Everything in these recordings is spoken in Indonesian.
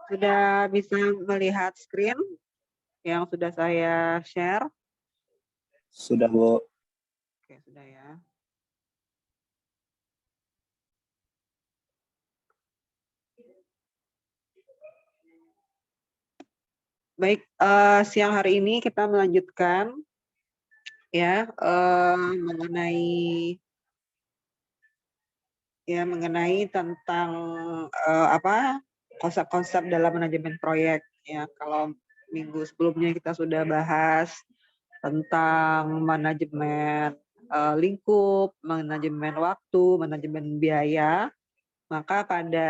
Sudah bisa melihat screen yang sudah saya share? Sudah, Bu. Oke, sudah ya. Baik, siang hari ini kita melanjutkan ya mengenai tentang konsep-konsep dalam manajemen proyek ya. Kalau minggu sebelumnya kita sudah bahas tentang manajemen lingkup, manajemen waktu, manajemen biaya, maka pada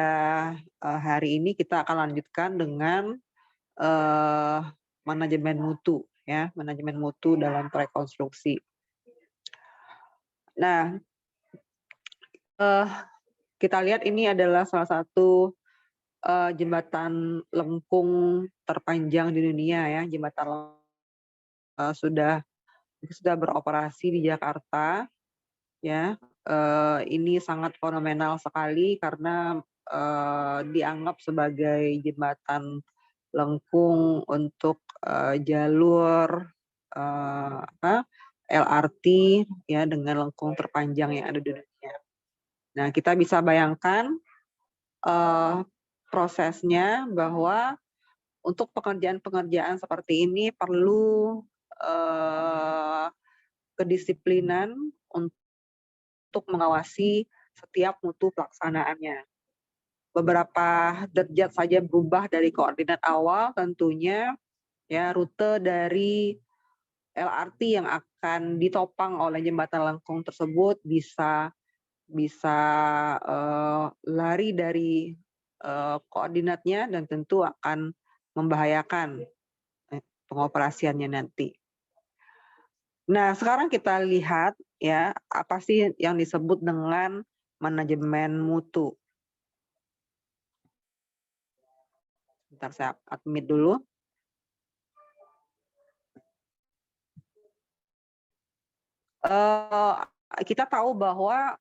hari ini kita akan lanjutkan dengan manajemen mutu ya, manajemen mutu dalam proyek konstruksi. Nah, kita lihat ini adalah salah satu jembatan lengkung terpanjang di dunia ya, jembatan sudah beroperasi di Jakarta ya. Ini sangat fenomenal sekali karena dianggap sebagai jembatan lengkung untuk jalur LRT ya dengan lengkung terpanjang yang ada di dunia. Nah, kita bisa bayangkan prosesnya bahwa untuk pekerjaan-pekerjaan seperti ini perlu kedisiplinan untuk mengawasi setiap mutu pelaksanaannya. Beberapa derajat saja berubah dari koordinat awal tentunya ya rute dari LRT yang akan ditopang oleh jembatan lengkung tersebut bisa lari dari koordinatnya dan tentu akan membahayakan pengoperasiannya nanti. Nah, sekarang kita lihat ya, apa sih yang disebut dengan manajemen mutu. Bentar saya admit dulu. Kita tahu bahwa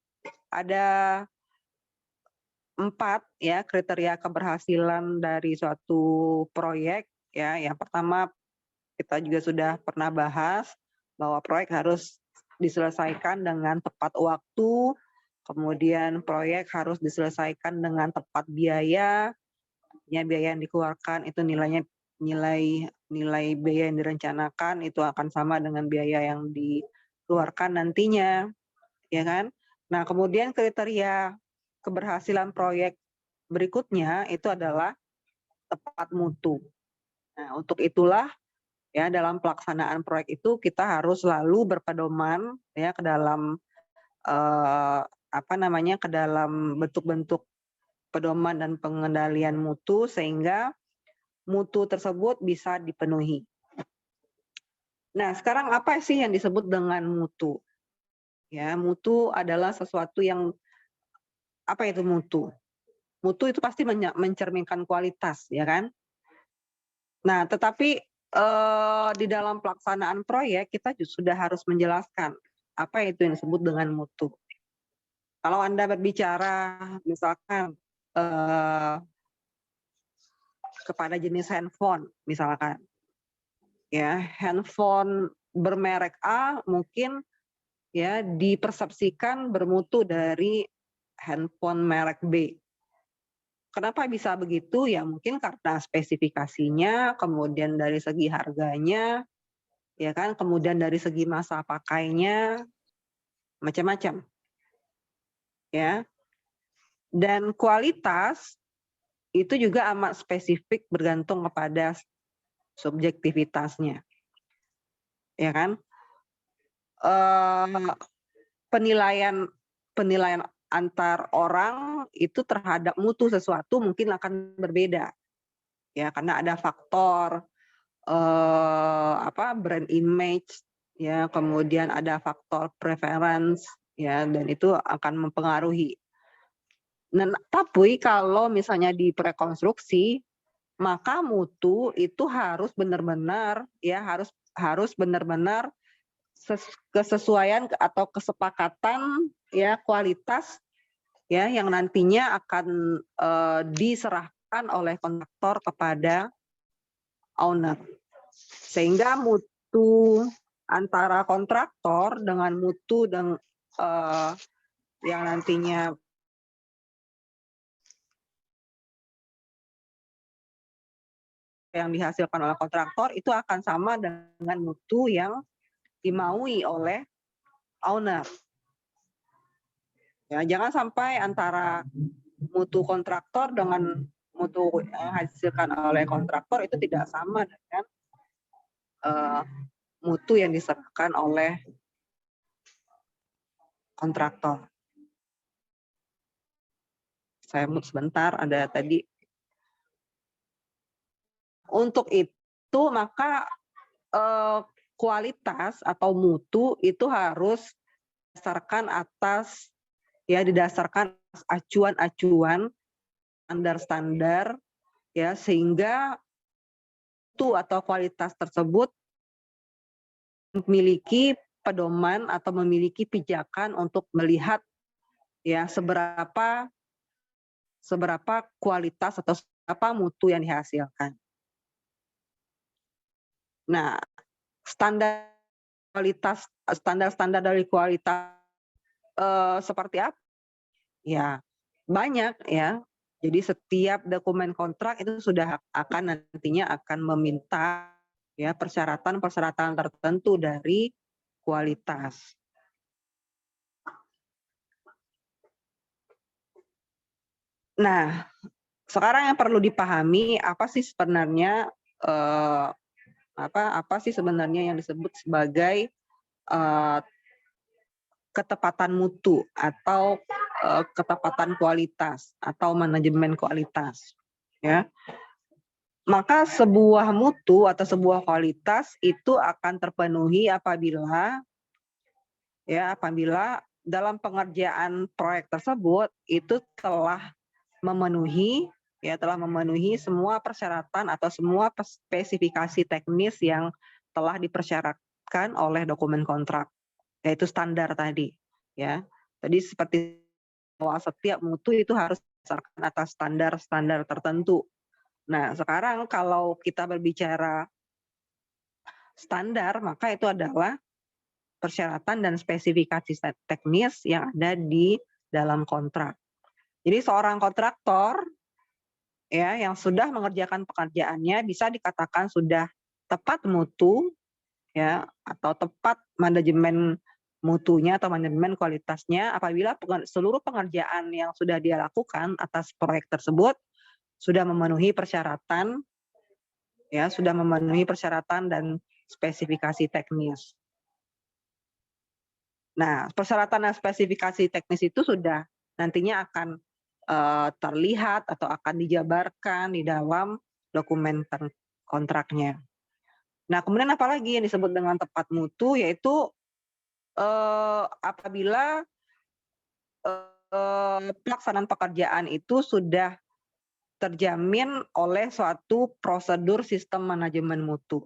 ada 4 ya kriteria keberhasilan dari suatu proyek ya. Yang pertama kita juga sudah pernah bahas bahwa proyek harus diselesaikan dengan tepat waktu, kemudian proyek harus diselesaikan dengan tepat biaya, ya biaya yang dikeluarkan itu nilai biaya yang direncanakan itu akan sama dengan biaya yang dikeluarkan nantinya, ya kan? Nah, kemudian kriteria keberhasilan proyek berikutnya itu adalah tepat mutu. Nah, untuk itulah ya dalam pelaksanaan proyek itu kita harus selalu berpedoman ya ke dalam ke dalam bentuk-bentuk pedoman dan pengendalian mutu sehingga mutu tersebut bisa dipenuhi. Nah, sekarang apa sih yang disebut dengan mutu? Ya, mutu adalah sesuatu yang apa itu mutu? Mutu itu pasti mencerminkan kualitas, ya kan? Nah, tetapi di dalam pelaksanaan proyek kita sudah harus menjelaskan apa itu yang disebut dengan mutu. Kalau Anda berbicara misalkan kepada jenis handphone, misalkan, ya handphone bermerek A mungkin ya dipersepsikan bermutu dari handphone merek B. Kenapa bisa begitu? Ya mungkin karena spesifikasinya, kemudian dari segi harganya, ya kan, kemudian dari segi masa pakainya, macam-macam. Ya. Dan kualitas itu juga amat spesifik bergantung kepada subjektivitasnya. Ya kan? Penilaian antar orang itu terhadap mutu sesuatu mungkin akan berbeda ya karena ada faktor brand image ya kemudian ada faktor preference ya dan itu akan mempengaruhi. Nah, tapi kalau misalnya di prekonstruksi maka mutu itu harus benar-benar ya harus benar-benar kesesuaian atau kesepakatan ya kualitas ya yang nantinya akan diserahkan diserahkan oleh kontraktor kepada owner. Sehingga mutu antara kontraktor dengan mutu dan yang nantinya yang dihasilkan oleh kontraktor itu akan sama dengan mutu yang dimaui oleh owner. Ya, jangan sampai antara mutu kontraktor dengan mutu yang dihasilkan oleh kontraktor itu tidak sama dengan mutu yang diserahkan oleh kontraktor. Saya mute sebentar, ada tadi. Untuk itu maka kualitas atau mutu itu harus didasarkan acuan-acuan standar-standar ya, sehingga mutu atau kualitas tersebut memiliki pedoman atau memiliki pijakan untuk melihat ya seberapa kualitas atau apa mutu yang dihasilkan. Nah, standar dari kualitas seperti apa? Ya, banyak ya. Jadi setiap dokumen kontrak itu sudah nantinya akan meminta ya persyaratan tertentu dari kualitas. Nah, sekarang yang perlu dipahami apa sih sebenarnya yang disebut sebagai ketepatan mutu atau ketepatan kualitas atau manajemen kualitas ya. Maka sebuah mutu atau sebuah kualitas itu akan terpenuhi apabila dalam pengerjaan proyek tersebut itu telah memenuhi semua persyaratan atau semua spesifikasi teknis yang telah dipersyaratkan oleh dokumen kontrak, yaitu standar tadi ya. Tadi seperti bahwa setiap mutu itu harus berdasarkan atas standar tertentu. Nah, sekarang kalau kita berbicara standar, maka itu adalah persyaratan dan spesifikasi teknis yang ada di dalam kontrak. Jadi seorang kontraktor ya yang sudah mengerjakan pekerjaannya bisa dikatakan sudah tepat mutu ya atau tepat manajemen mutunya atau manajemen kualitasnya apabila seluruh pengerjaan yang sudah dia lakukan atas proyek tersebut sudah memenuhi persyaratan dan spesifikasi teknis. Nah, persyaratan dan spesifikasi teknis itu sudah nantinya akan terlihat atau akan dijabarkan di dalam dokumen kontraknya. Nah, kemudian apalagi yang disebut dengan tepat mutu, yaitu apabila pelaksanaan pekerjaan itu sudah terjamin oleh suatu prosedur sistem manajemen mutu.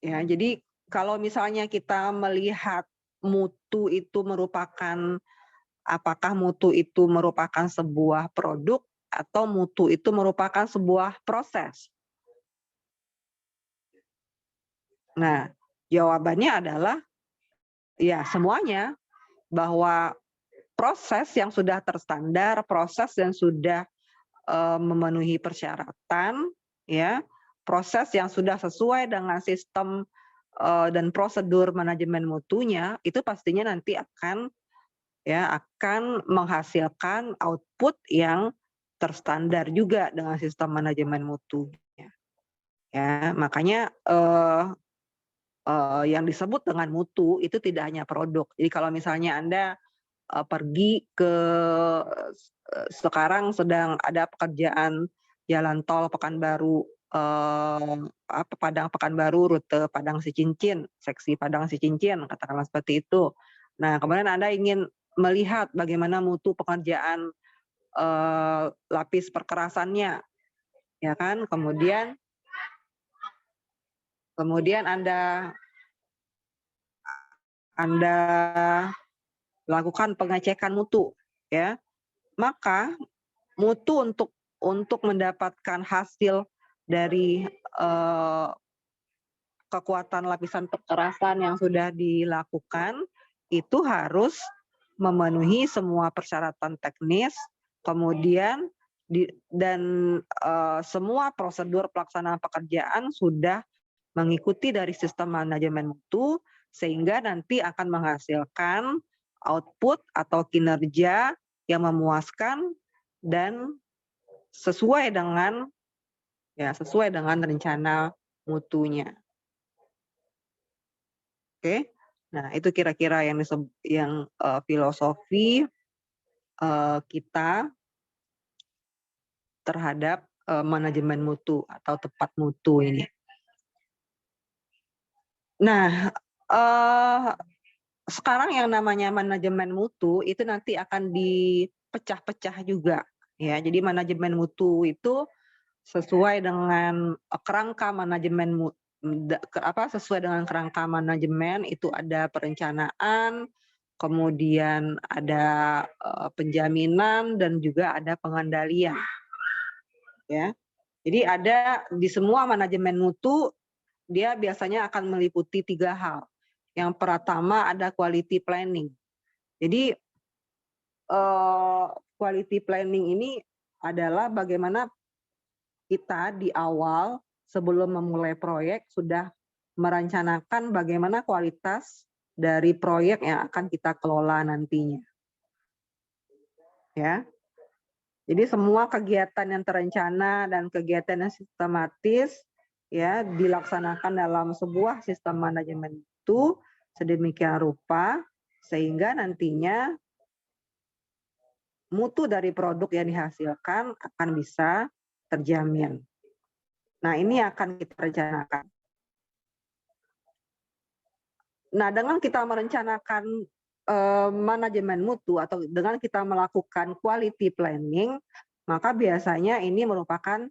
Ya, jadi kalau misalnya kita melihat mutu itu apakah mutu itu merupakan sebuah produk atau mutu itu merupakan sebuah proses? Nah, jawabannya adalah ya semuanya, bahwa proses yang sudah terstandar, proses yang sudah memenuhi persyaratan, ya, proses yang sudah sesuai dengan sistem dan prosedur manajemen mutunya, itu pastinya nanti akan menghasilkan output yang terstandar juga dengan sistem manajemen mutu. Ya, makanya yang disebut dengan mutu itu tidak hanya produk. Jadi kalau misalnya Anda pergi ke sekarang sedang ada pekerjaan jalan tol Pekanbaru Pekanbaru rute Padang Sicincin, seksi Padang Sicincin katakanlah seperti itu. Nah, kemudian Anda ingin melihat bagaimana mutu pekerjaan lapis perkerasannya, ya kan? Kemudian Anda lakukan pengecekan mutu, ya. Maka mutu untuk mendapatkan hasil dari kekuatan lapisan pekerasan yang sudah dilakukan itu harus memenuhi semua persyaratan teknis, kemudian dan semua prosedur pelaksanaan pekerjaan sudah mengikuti dari sistem manajemen mutu, sehingga nanti akan menghasilkan output atau kinerja yang memuaskan dan sesuai dengan rencana mutunya. Oke. Nah, itu kira-kira yang filosofi kita terhadap manajemen mutu atau tepat mutu ini. Nah, sekarang yang namanya manajemen mutu itu nanti akan dipecah-pecah juga, ya. Jadi manajemen mutu itu sesuai dengan kerangka manajemen sesuai dengan kerangka manajemen itu ada perencanaan, kemudian ada penjaminan dan juga ada pengendalian, ya. Jadi ada di semua manajemen mutu dia biasanya akan meliputi 3 hal. Yang pertama ada quality planning. Jadi quality planning ini adalah bagaimana kita di awal sebelum memulai proyek sudah merencanakan bagaimana kualitas dari proyek yang akan kita kelola nantinya. Ya. Jadi semua kegiatan yang terencana dan kegiatan yang sistematis ya dilaksanakan dalam sebuah sistem manajemen itu sedemikian rupa sehingga nantinya mutu dari produk yang dihasilkan akan bisa terjamin. Nah, ini akan kita rencanakan. Nah, dengan kita merencanakan manajemen mutu atau dengan kita melakukan quality planning, maka biasanya ini merupakan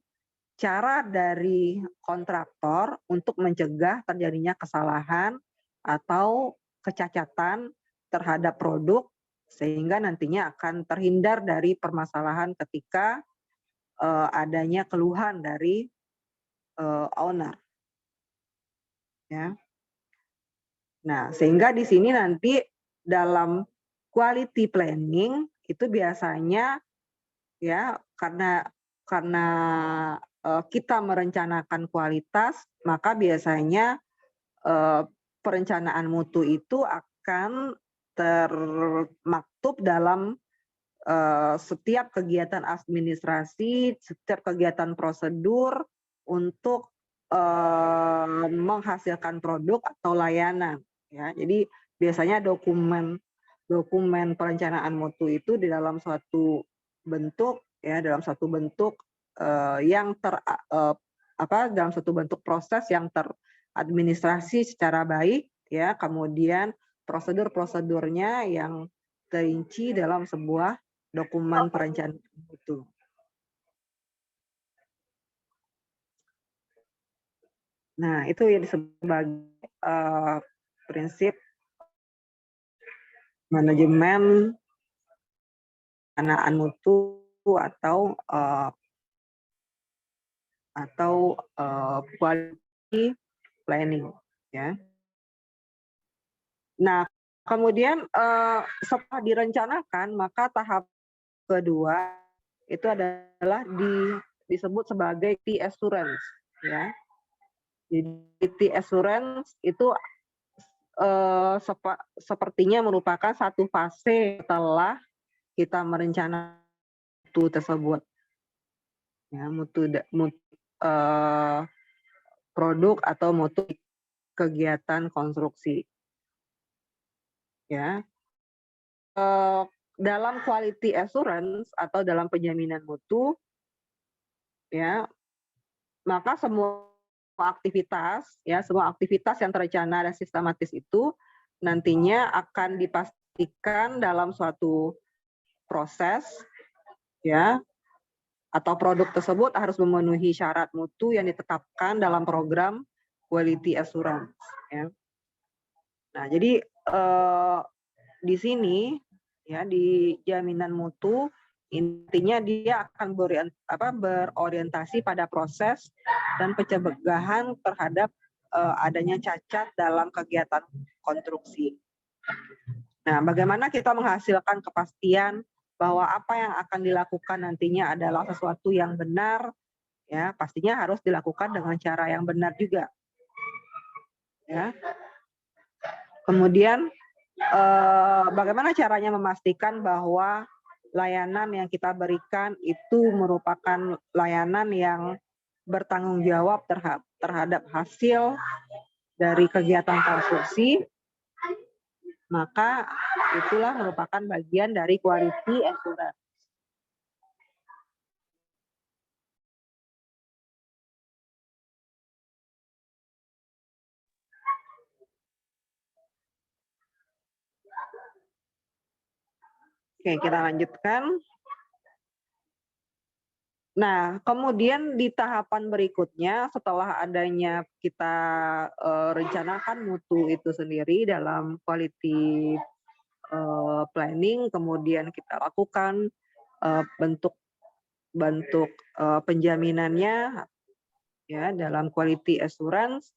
cara dari kontraktor untuk mencegah terjadinya kesalahan atau kecacatan terhadap produk sehingga nantinya akan terhindar dari permasalahan ketika adanya keluhan dari owner. Ya. Nah, sehingga di sini nanti dalam quality planning itu biasanya ya karena kita merencanakan kualitas, maka biasanya perencanaan mutu itu akan termaktub dalam setiap kegiatan administrasi, setiap kegiatan prosedur untuk menghasilkan produk atau layanan. Ya, jadi biasanya dokumen perencanaan mutu itu di dalam suatu bentuk ya dalam satu bentuk dalam satu bentuk proses yang teradministrasi secara baik ya, kemudian prosedur-prosedurnya yang terinci dalam sebuah dokumen perencanaan mutu. Nah, itu yang disebut sebagai prinsip manajemen perencanaan mutu atau quality planning, ya. Nah, kemudian setelah direncanakan, maka tahap kedua itu adalah disebut sebagai quality assurance, ya. Quality assurance itu sepertinya merupakan satu fase setelah kita merencanakan mutu tersebut. Ya, produk atau mutu kegiatan konstruksi. Ya. Dalam quality assurance atau dalam penjaminan mutu ya, maka semua aktivitas yang terencana dan sistematis itu nantinya akan dipastikan dalam suatu proses ya atau produk tersebut harus memenuhi syarat mutu yang ditetapkan dalam program quality assurance ya. Nah, jadi di sini ya di jaminan mutu Intinya dia akan berorientasi pada proses dan pencegahan terhadap adanya cacat dalam kegiatan konstruksi. Nah, bagaimana kita menghasilkan kepastian bahwa apa yang akan dilakukan nantinya adalah sesuatu yang benar, ya pastinya harus dilakukan dengan cara yang benar juga. Ya. Kemudian bagaimana caranya memastikan bahwa layanan yang kita berikan itu merupakan layanan yang bertanggung jawab terhadap hasil dari kegiatan konstruksi, maka itulah merupakan bagian dari quality assurance. Oke, kita lanjutkan. Nah, kemudian di tahapan berikutnya setelah adanya kita rencanakan mutu itu sendiri dalam quality planning, kemudian kita lakukan bentuk penjaminannya ya dalam quality assurance.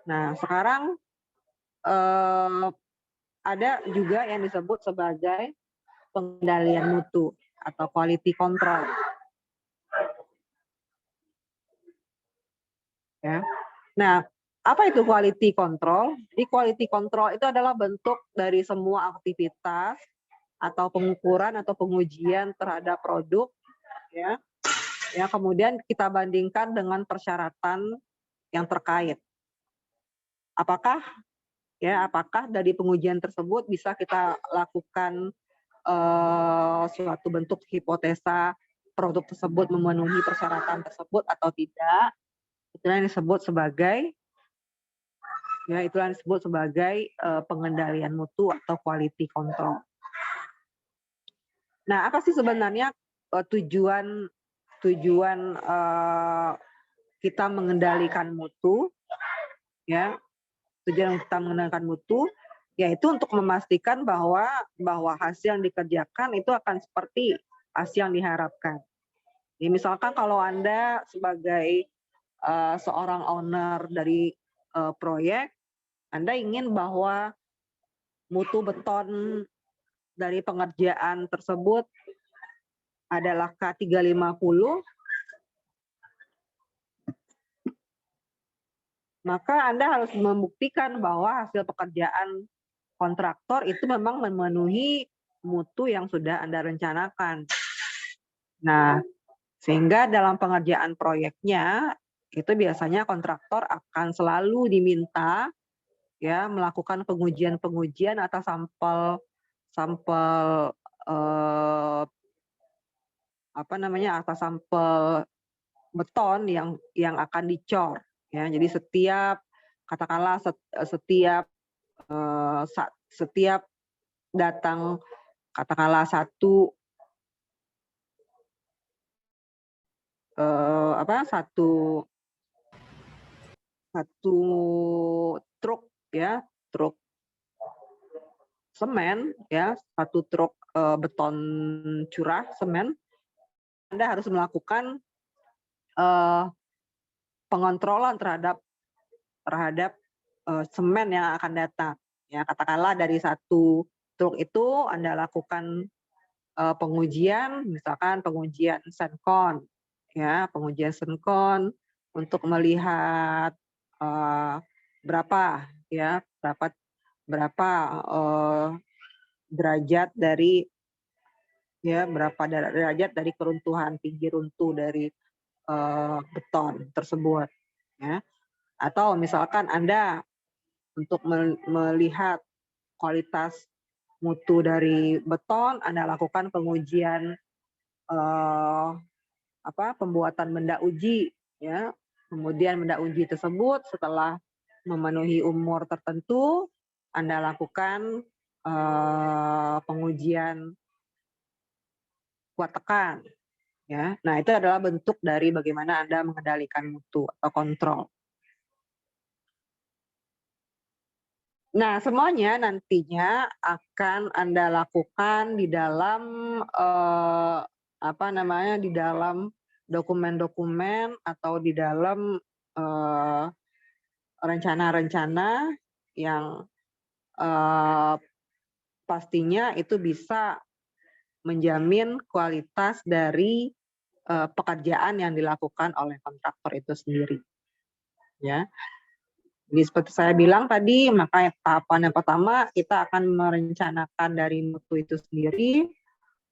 Nah, sekarang ada juga yang disebut sebagai pengendalian mutu atau quality control. Ya. Nah, apa itu quality control? Jadi quality control itu adalah bentuk dari semua aktivitas atau pengukuran atau pengujian terhadap produk, ya. Ya, kemudian kita bandingkan dengan persyaratan yang terkait. Apakah dari pengujian tersebut bisa kita lakukan suatu bentuk hipotesa produk tersebut memenuhi persyaratan tersebut atau tidak? Itulah yang disebut sebagai pengendalian mutu atau quality control. Nah, apa sih sebenarnya tujuan kita mengendalikan mutu? Ya, tujuan kita mengendalikan mutu yaitu untuk memastikan bahwa hasil yang dikerjakan itu akan seperti hasil yang diharapkan. Ya, misalkan kalau Anda sebagai seorang owner dari proyek, Anda ingin bahwa mutu beton dari pengerjaan tersebut adalah K350, maka Anda harus membuktikan bahwa hasil pekerjaan kontraktor itu memang memenuhi mutu yang sudah Anda rencanakan. Nah, sehingga dalam pengerjaan proyeknya itu biasanya kontraktor akan selalu diminta ya melakukan pengujian atas sampel atas sampel beton yang akan dicor ya. Jadi setiap datang katakanlah satu truk ya, truk semen ya, satu truk beton curah semen, Anda harus melakukan pengontrolan terhadap semen yang akan datang. Ya, katakanlah dari satu truk itu Anda lakukan pengujian, misalkan pengujian Sencon, ya, pengujian Sencon untuk melihat berapa derajat dari keruntuhan tinggi runtuh dari beton tersebut, ya. Atau misalkan Anda untuk melihat kualitas mutu dari beton, Anda lakukan pengujian pembuatan benda uji, ya. Kemudian benda uji tersebut setelah memenuhi umur tertentu, Anda lakukan pengujian kuat tekan, ya. Nah, itu adalah bentuk dari bagaimana Anda mengendalikan mutu atau kontrol. Nah, semuanya nantinya akan Anda lakukan di dalam apa namanya, di dalam dokumen-dokumen atau di dalam rencana-rencana yang pastinya itu bisa menjamin kualitas dari pekerjaan yang dilakukan oleh kontraktor itu sendiri, ya. Jadi seperti saya bilang tadi, maka tahapan yang pertama kita akan merencanakan dari mutu itu sendiri,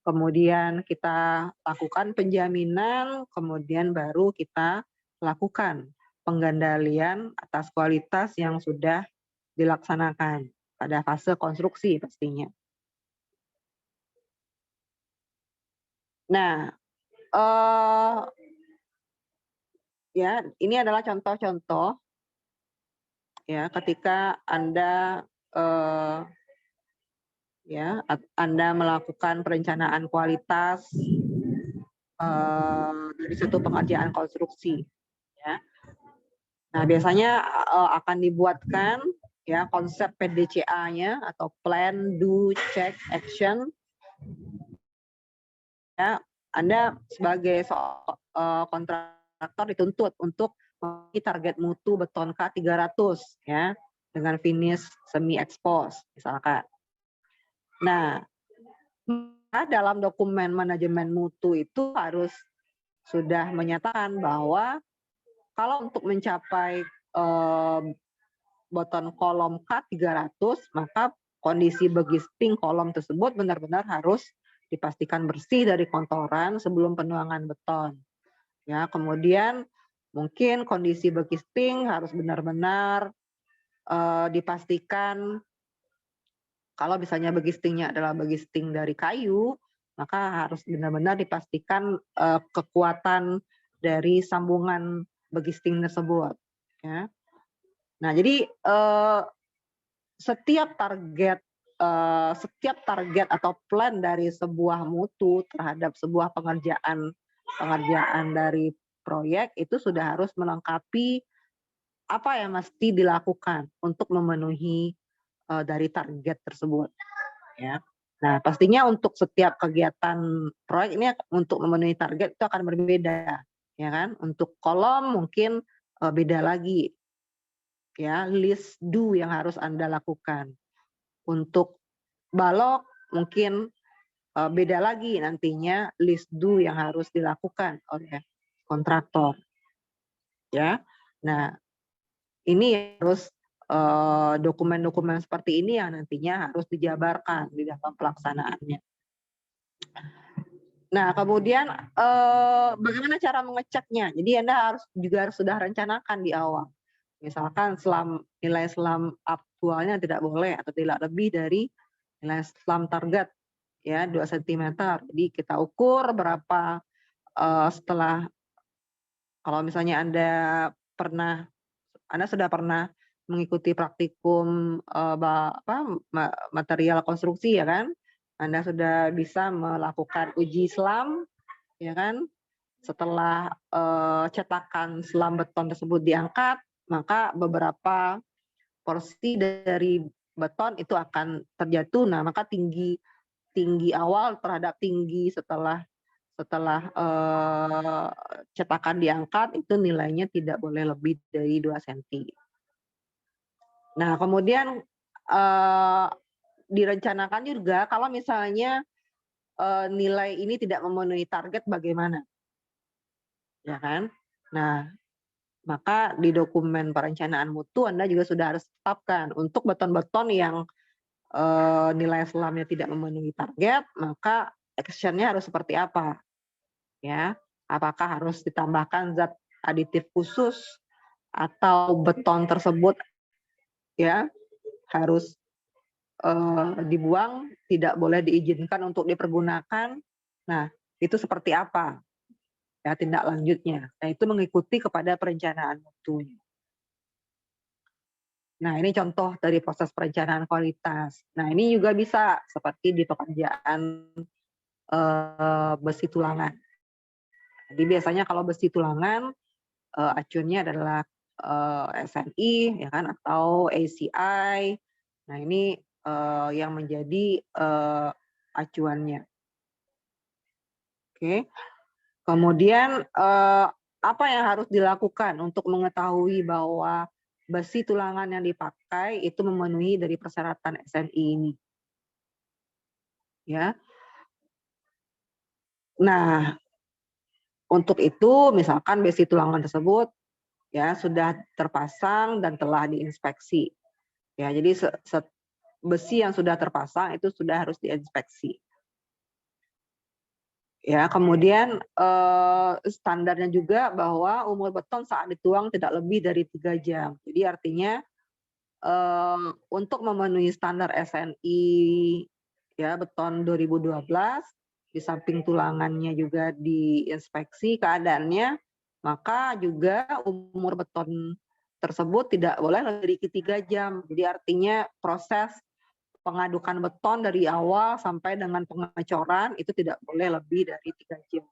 kemudian kita lakukan penjaminan, kemudian baru kita lakukan pengendalian atas kualitas yang sudah dilaksanakan pada fase konstruksi pastinya. Nah, ya ini adalah contoh-contoh ya ketika Anda Anda melakukan perencanaan kualitas dari satu pengerjaan konstruksi, ya. Nah, biasanya akan dibuatkan ya konsep PDCA-nya atau Plan, Do, Check, Action. Ya, Anda sebagai kontraktor dituntut untuk memenuhi target mutu beton K300 ya dengan finish semi expose misalkan. Nah, dalam dokumen manajemen mutu itu harus sudah menyatakan bahwa kalau untuk mencapai beton kolom K300 maka kondisi begisting kolom tersebut benar-benar harus dipastikan bersih dari kotoran sebelum penuangan beton. Ya, kemudian mungkin kondisi begisting harus benar-benar dipastikan kalau misalnya begistingnya adalah begisting dari kayu, maka harus benar-benar dipastikan kekuatan dari sambungan begisting tersebut. Ya. Nah, jadi setiap target atau plan dari sebuah mutu terhadap sebuah pengerjaan dari proyek itu sudah harus melengkapi apa yang mesti dilakukan untuk memenuhi dari target tersebut, ya. Nah, pastinya untuk setiap kegiatan proyek ini untuk memenuhi target itu akan berbeda, ya kan? Untuk kolom mungkin beda lagi, ya, list do yang harus Anda lakukan. Untuk balok mungkin beda lagi nantinya list do yang harus dilakukan oleh kontraktor, ya. Nah, ini harus dokumen-dokumen seperti ini yang nantinya harus dijabarkan di dalam pelaksanaannya. Nah, kemudian bagaimana cara mengeceknya? Jadi Anda harus sudah rencanakan di awal. Misalkan nilai selam aktualnya tidak boleh atau tidak lebih dari nilai selam target ya 2 cm. Jadi kita ukur berapa setelah kalau misalnya Anda sudah pernah mengikuti praktikum material konstruksi ya kan? Anda sudah bisa melakukan uji selam ya kan? Setelah cetakan selam beton tersebut diangkat, maka beberapa porsi dari beton itu akan terjatuh. Nah, maka tinggi awal terhadap tinggi setelah cetakan diangkat itu nilainya tidak boleh lebih dari 2 cm. Nah, kemudian direncanakan juga kalau misalnya nilai ini tidak memenuhi target bagaimana? Ya kan? Nah, maka di dokumen perencanaan mutu Anda juga sudah harus tetapkan untuk beton-beton yang nilai selamnya tidak memenuhi target, maka action-nya harus seperti apa? Ya, apakah harus ditambahkan zat aditif khusus atau beton tersebut ya harus dibuang, tidak boleh diizinkan untuk dipergunakan. Nah, itu seperti apa ya tindak lanjutnya? Nah, itu mengikuti kepada perencanaan mutunya. Nah, ini contoh dari proses perencanaan kualitas. Nah, ini juga bisa seperti di pekerjaan besi tulangan. Jadi biasanya kalau besi tulangan acuannya adalah SNI ya kan atau ACI. Nah, ini yang menjadi acuannya. Oke. Kemudian apa yang harus dilakukan untuk mengetahui bahwa besi tulangan yang dipakai itu memenuhi dari persyaratan SNI ini? Ya. Nah, untuk itu misalkan besi tulangan tersebut ya sudah terpasang dan telah diinspeksi. Ya, jadi besi yang sudah terpasang itu sudah harus diinspeksi. Ya, kemudian standarnya juga bahwa umur beton saat dituang tidak lebih dari 3 jam. Jadi artinya untuk memenuhi standar SNI ya beton 2012 di samping tulangannya juga diinspeksi keadaannya, maka juga umur beton tersebut tidak boleh lebih dari 3 jam. Jadi artinya proses pengadukan beton dari awal sampai dengan pengecoran itu tidak boleh lebih dari 3 jam.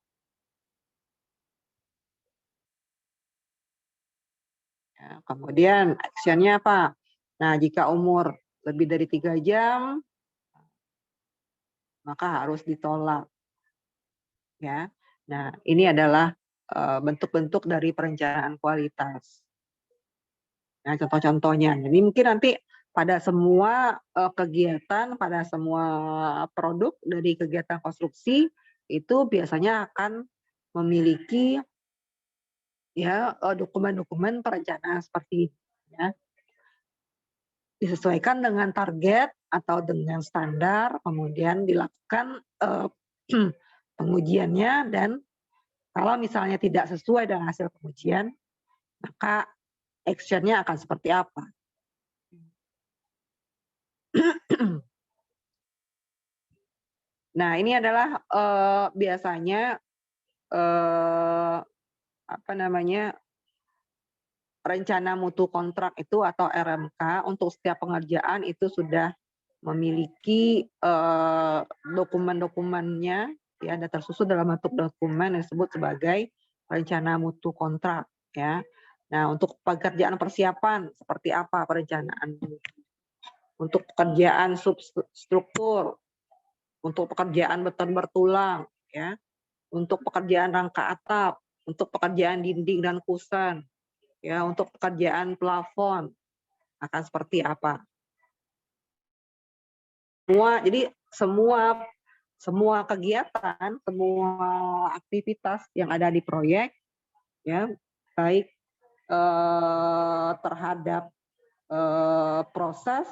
Ya, kemudian action-nya apa? Nah, jika umur lebih dari 3 jam, maka harus ditolak. Ya. Nah, ini adalah bentuk-bentuk dari perencanaan kualitas. Nah, contoh-contohnya. Jadi mungkin nanti pada semua kegiatan, pada semua produk dari kegiatan konstruksi itu biasanya akan memiliki ya dokumen-dokumen perencanaan seperti ini, ya. Disesuaikan dengan target atau dengan standar, kemudian dilakukan pengujiannya dan kalau misalnya tidak sesuai dengan hasil pengujian, maka action-nya akan seperti apa. Nah, ini adalah biasanya apa namanya rencana mutu kontrak itu atau RMK untuk setiap pengerjaan itu sudah memiliki dokumen-dokumennya ya dan tersusun dalam bentuk dokumen yang disebut sebagai rencana mutu kontrak ya. Nah, untuk pekerjaan persiapan seperti apa perencanaan? Untuk pekerjaan substruktur, untuk pekerjaan beton bertulang ya, untuk pekerjaan rangka atap, untuk pekerjaan dinding dan kusen, ya, untuk pekerjaan plafon akan seperti apa. Jadi semua kegiatan, semua aktivitas yang ada di proyek, ya, baik terhadap proses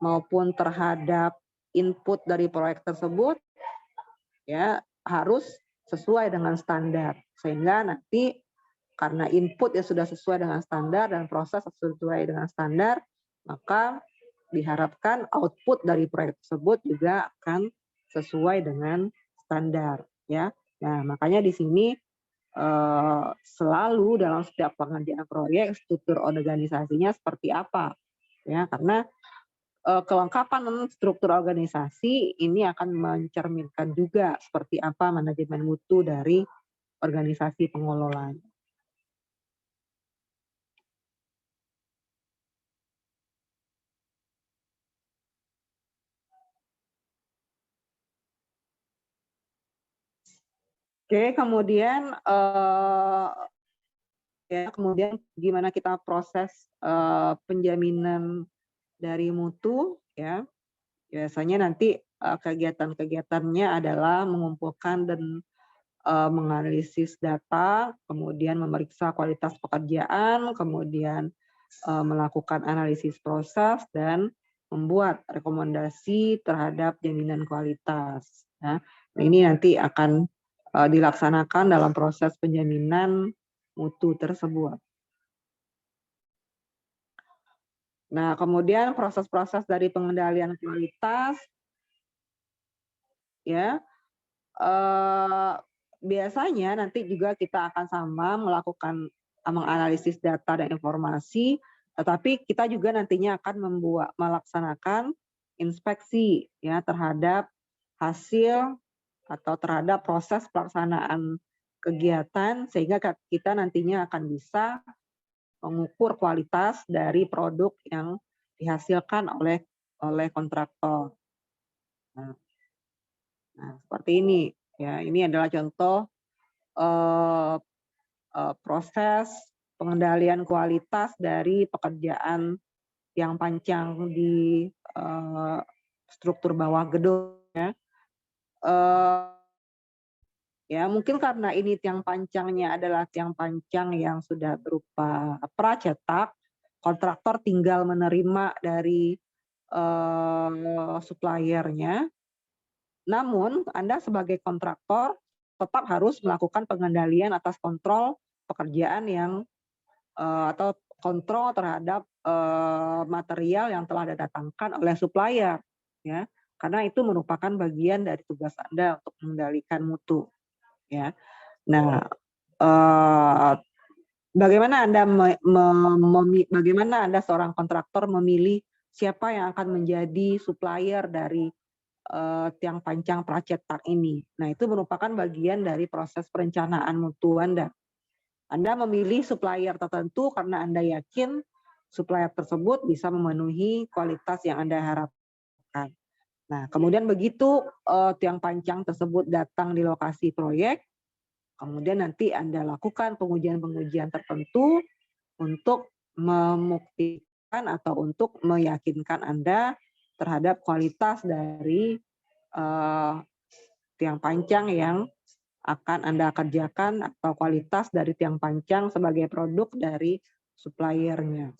maupun terhadap input dari proyek tersebut, ya harus sesuai dengan standar sehingga nanti karena input ya sudah sesuai dengan standar dan proses sesuai dengan standar, maka diharapkan output dari proyek tersebut juga akan sesuai dengan standar ya. Nah, makanya di sini selalu dalam setiap pengerjaan proyek struktur organisasinya seperti apa ya, karena kelengkapan struktur organisasi ini akan mencerminkan juga seperti apa manajemen mutu dari organisasi pengelolaan. Oke, kemudian kemudian gimana kita proses penjaminan dari mutu ya. Biasanya nanti kegiatan-kegiatannya adalah mengumpulkan dan menganalisis data, kemudian memeriksa kualitas pekerjaan, kemudian melakukan analisis proses dan membuat rekomendasi terhadap jaminan kualitas. Ya. Ini nanti akan dilaksanakan dalam proses penjaminan mutu tersebut. Nah, kemudian proses-proses dari pengendalian kualitas, ya, biasanya nanti juga kita akan sama melakukan menganalisis data dan informasi, tetapi kita juga nantinya akan melaksanakan inspeksi ya terhadap hasil atau terhadap proses pelaksanaan kegiatan sehingga kita nantinya akan bisa mengukur kualitas dari produk yang dihasilkan oleh kontraktor. Nah, seperti ini. Ya, ini adalah contoh proses pengendalian kualitas dari pekerjaan yang panjang di struktur bawah gedung ya. Ya, mungkin karena ini tiang pancangnya adalah tiang pancang yang sudah berupa pracetak, kontraktor tinggal menerima dari suppliernya. Namun, Anda sebagai kontraktor tetap harus melakukan pengendalian atas kontrol pekerjaan yang atau kontrol terhadap material yang telah didatangkan oleh supplier, ya. Karena itu merupakan bagian dari tugas Anda untuk mengendalikan mutu. Ya, nah, bagaimana Anda seorang kontraktor memilih siapa yang akan menjadi supplier dari tiang pancang pracetak ini? Nah, itu merupakan bagian dari proses perencanaan mutu Anda. Anda memilih supplier tertentu karena Anda yakin supplier tersebut bisa memenuhi kualitas yang Anda harapkan. Nah, kemudian begitu tiang pancang tersebut datang di lokasi proyek, kemudian nanti Anda lakukan pengujian-pengujian tertentu untuk membuktikan atau untuk meyakinkan Anda terhadap kualitas dari tiang pancang yang akan Anda kerjakan atau kualitas dari tiang pancang sebagai produk dari suppliernya.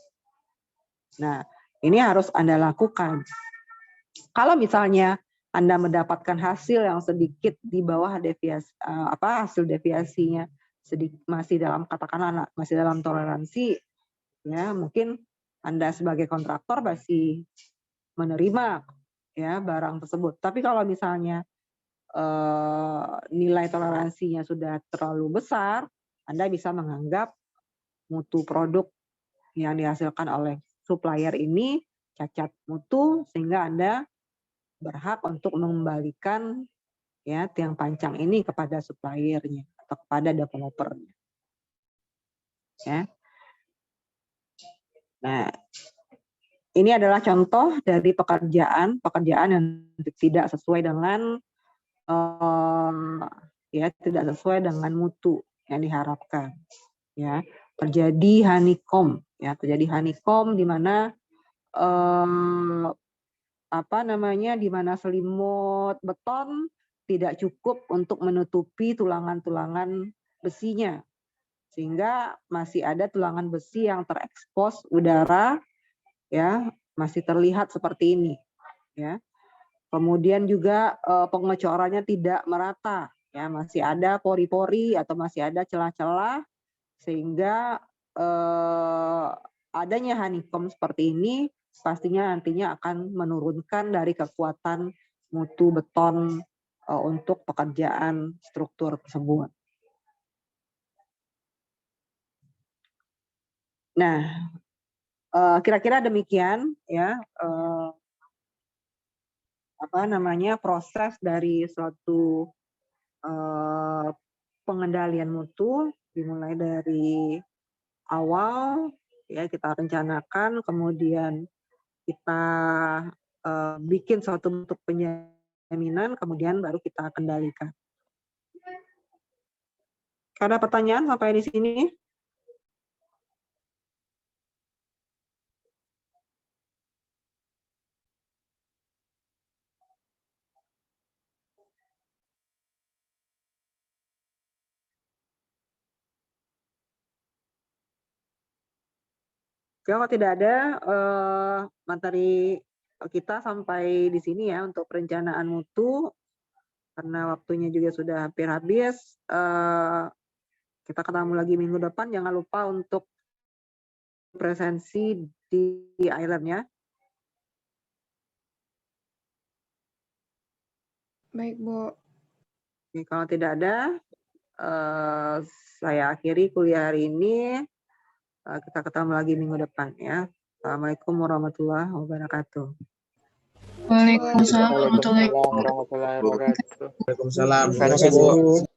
Nah, ini harus Anda lakukan. Kalau misalnya Anda mendapatkan hasil yang sedikit di bawah deviasi, hasil deviasinya masih dalam katakanlah masih dalam toleransi, ya mungkin Anda sebagai kontraktor masih menerima ya barang tersebut. Tapi kalau misalnya nilai toleransinya sudah terlalu besar, Anda bisa menganggap mutu produk yang dihasilkan oleh supplier ini cacat mutu sehingga Anda berhak untuk mengembalikan ya tiang pancang ini kepada suppliernya atau kepada developernya. Ya. Nah, ini adalah contoh dari pekerjaan yang tidak sesuai dengan tidak sesuai dengan mutu yang diharapkan. Ya, terjadi honeycomb di mana di mana selimut beton tidak cukup untuk menutupi tulangan-tulangan besinya. Sehingga masih ada tulangan besi yang terekspos udara ya, masih terlihat seperti ini ya. Kemudian juga pengecorannya tidak merata ya, masih ada pori-pori atau masih ada celah-celah sehingga adanya honeycomb seperti ini pastinya nantinya akan menurunkan dari kekuatan mutu beton untuk pekerjaan struktur tersebut. Nah, kira-kira demikian ya proses dari suatu pengendalian mutu, dimulai dari awal ya kita rencanakan, kemudian kita bikin suatu bentuk penjaminan, kemudian baru kita kendalikan. Ada pertanyaan sampai di sini? Kalau tidak ada, materi kita sampai di sini ya untuk perencanaan mutu, karena waktunya juga sudah hampir habis. Kita ketemu lagi minggu depan, jangan lupa untuk presensi di Island ya. Baik, Bu. Oke, kalau tidak ada, saya akhiri kuliah hari ini. Kita ketemu lagi minggu depan ya. Assalamualaikum warahmatullahi wabarakatuh. Waalaikumsalam warahmatullahi Waalaikumsalam. Terima kasih, Bu.